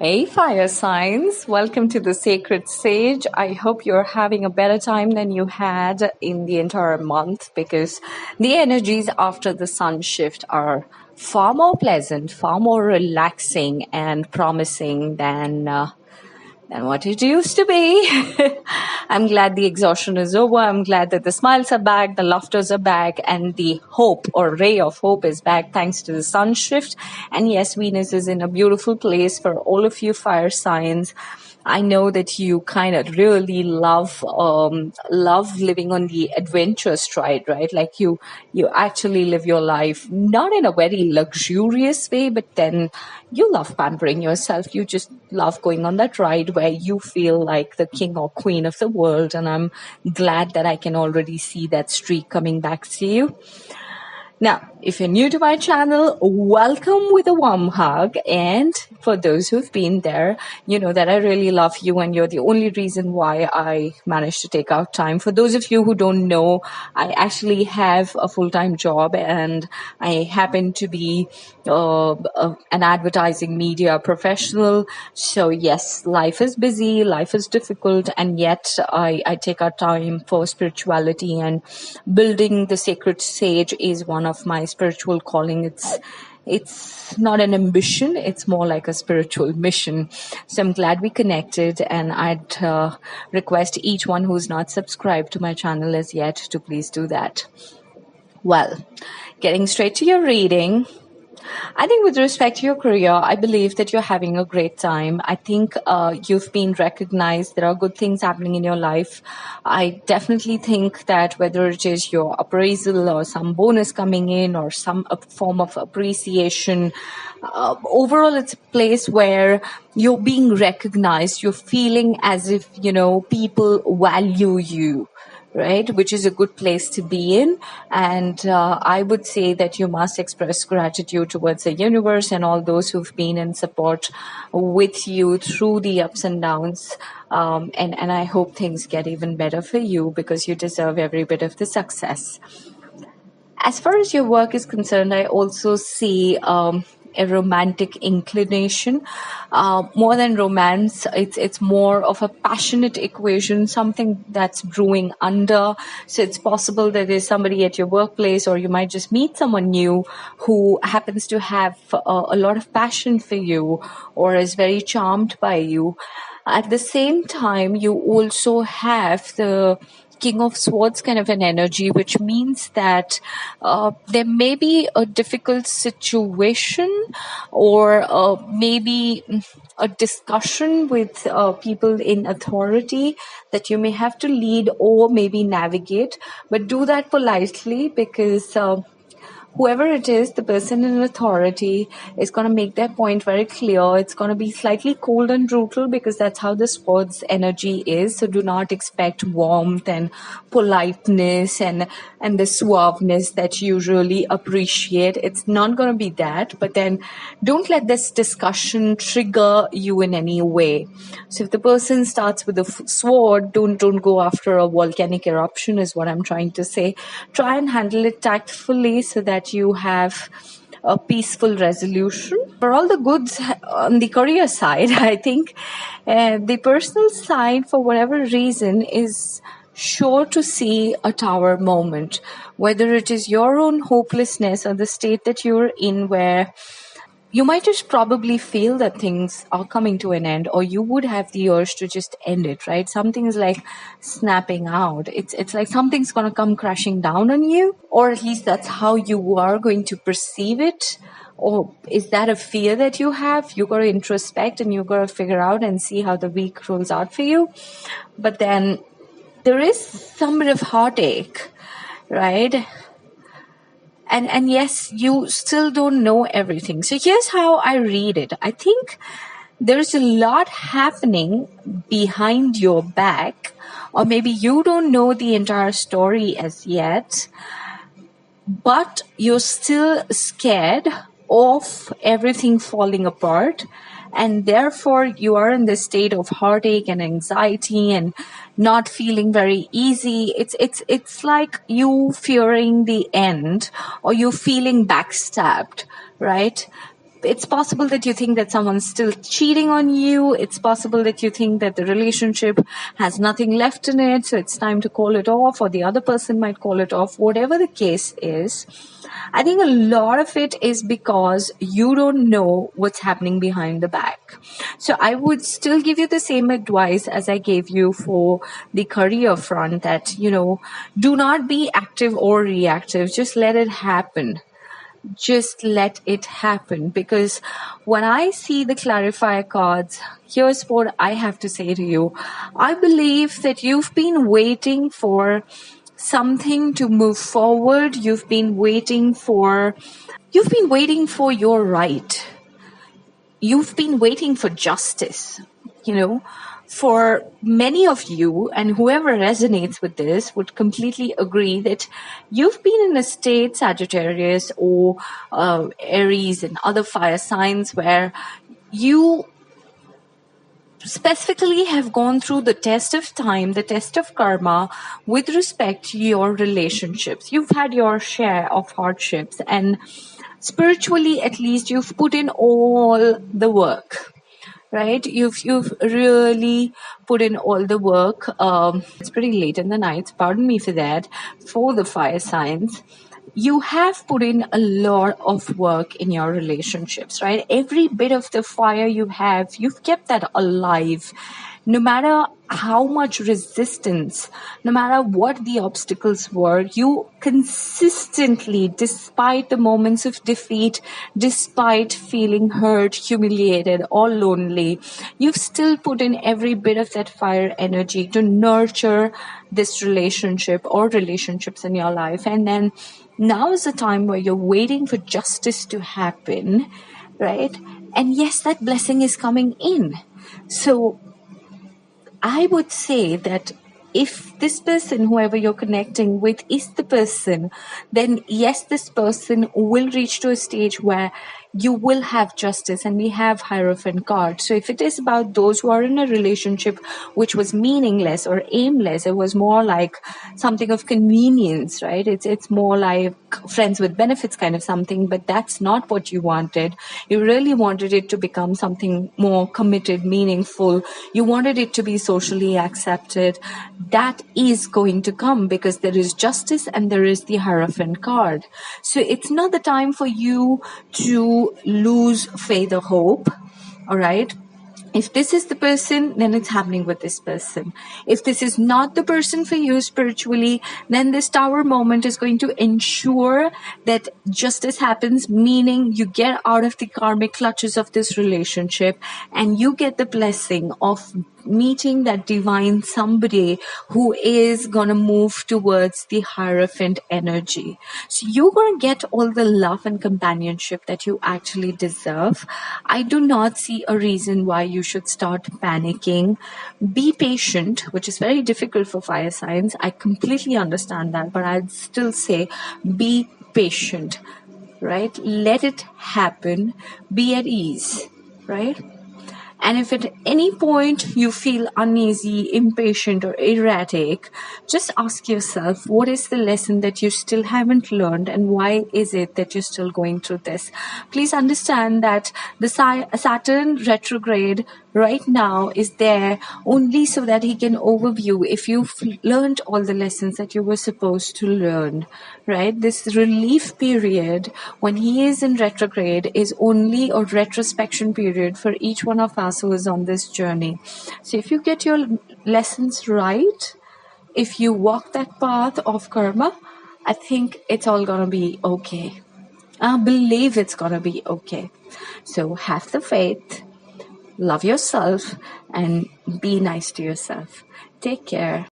Hey, fire signs, welcome to the Sacred Sage. I hope you're having a better time than you had in the entire month because the energies after the sun shift are far more pleasant, far more relaxing and promising than what it used to be. I'm glad the exhaustion is over. I'm glad that the smiles are back, the laughters are back, and the hope or ray of hope is back thanks to the sun shift. And yes, Venus is in a beautiful place for all of you fire signs. I know that you kind of really love living on the adventure stride, right? Like you actually live your life not in a very luxurious way, but then you love pampering yourself. You just love going on that ride where you feel like the king or queen of the world. And I'm glad that I can already see that streak coming back to you. Now, if you're new to my channel, welcome with a warm hug. And for those who've been there, you know that I really love you and you're the only reason why I managed to take out time. For those of you who don't know, I actually have a full-time job and I happen to be an advertising media professional. So yes, life is busy, life is difficult, and yet I take out time for spirituality, and building the Sacred Sage is one of my spiritual calling. It's not an ambition, it's more like a spiritual mission. So I'm glad we connected, and I'd request each one who's not subscribed to my channel as yet to please do that. Well, getting straight to your reading, I think with respect to your career, I believe that you're having a great time. I think you've been recognized. There are good things happening in your life. I definitely think that whether it is your appraisal or some bonus coming in or some form of appreciation, overall it's a place where you're being recognized. You're feeling as if, people value you. Right, which is a good place to be in. And I would say that you must express gratitude towards the universe and all those who've been in support with you through the ups and downs. And I hope things get even better for you because you deserve every bit of the success. As far as your work is concerned, I also see a romantic inclination. More than romance, it's more of a passionate equation, something that's brewing under. So it's possible that there's somebody at your workplace, or you might just meet someone new who happens to have a lot of passion for you or is very charmed by you. At the same time, you also have the King of Swords kind of an energy, which means that there may be a difficult situation or maybe a discussion with people in authority that you may have to lead or maybe navigate, but do that politely because whoever it is, the person in authority is going to make their point very clear. It's going to be slightly cold and brutal because that's how the swords energy is. So do not expect warmth and politeness and the suaveness that you usually appreciate. It's not going to be that. But then don't let this discussion trigger you in any way. So if the person starts with a sword, don't go after a volcanic eruption is what I'm trying to say. Try and handle it tactfully so that you have a peaceful resolution. For all the goods on the career side, I think the personal side, for whatever reason, is sure to see a tower moment, whether it is your own hopelessness or the state that you're in where you might just probably feel that things are coming to an end, or you would have the urge to just end it, right? Something is like snapping out. It's like something's going to come crashing down on you, or at least that's how you are going to perceive it. Or is that a fear that you have? You got to introspect and you got to figure out and see how the week rolls out for you. But then there is some bit of heartache, right? And yes, you still don't know everything. So here's how I read it. I think there's a lot happening behind your back, or maybe you don't know the entire story as yet, but you're still scared of everything falling apart. And therefore, you are in this state of heartache and anxiety and not feeling very easy. It's like you fearing the end, or you feeling backstabbed, right? It's possible that you think that someone's still cheating on you. It's possible that you think that the relationship has nothing left in it, so it's time to call it off, or the other person might call it off. Whatever the case is, I think a lot of it is because you don't know what's happening behind the back. So I would still give you the same advice as I gave you for the career front, that, do not be active or reactive. Just let it happen. Just let it happen. Because when I see the clarifier cards, here's what I have to say to you. I believe that you've been waiting for something to move forward. You've been waiting for your right. You've been waiting for justice. For many of you, and whoever resonates with this would completely agree that you've been in a state, Sagittarius or Aries and other fire signs, where you specifically have gone through the test of time, the test of karma with respect to your relationships. You've had your share of hardships, and spiritually, at least, you've put in all the work. Right? You've really put in all the work. It's pretty late in the night, pardon me for that, for the fire signs. You have put in a lot of work in your relationships, right? Every bit of the fire you've kept that alive. No matter how much resistance, no matter what the obstacles were, you consistently, despite the moments of defeat, despite feeling hurt, humiliated, or lonely, you've still put in every bit of that fire energy to nurture this relationship or relationships in your life. And then now is the time where you're waiting for justice to happen, right? And yes, that blessing is coming in. So I would say that if this person, whoever you're connecting with, is the person, then yes, this person will reach to a stage where you will have justice, and we have Hierophant card. So if it is about those who are in a relationship which was meaningless or aimless, it was more like something of convenience, right? It's more like friends with benefits kind of something, but that's not what you wanted. You really wanted it to become something more committed, meaningful. You wanted it to be socially accepted. That is going to come because there is justice and there is the Hierophant card. So it's not the time for you to lose faith or hope. All right. If this is the person, then it's happening with this person. If this is not the person for you spiritually, then this Tower moment is going to ensure that justice happens, meaning you get out of the karmic clutches of this relationship and you get the blessing of meeting that divine somebody who is going to move towards the Hierophant energy. So you're going to get all the love and companionship that you actually deserve. I do not see a reason why you should start panicking. Be patient, which is very difficult for fire signs. I completely understand that, but I'd still say be patient, right? Let it happen. Be at ease, right? And if at any point you feel uneasy, impatient, or erratic, just ask yourself, what is the lesson that you still haven't learned, and why is it that you're still going through this? Please understand that the Saturn retrograde right now is there only so that he can overview if you've learned all the lessons that you were supposed to learn, right? This relief period when he is in retrograde is only a retrospection period for each one of us who is on this journey. So if you get your lessons right, if you walk that path of karma, I think it's all gonna be okay. I believe it's gonna be okay. So have the faith, love yourself, and be nice to yourself. Take care.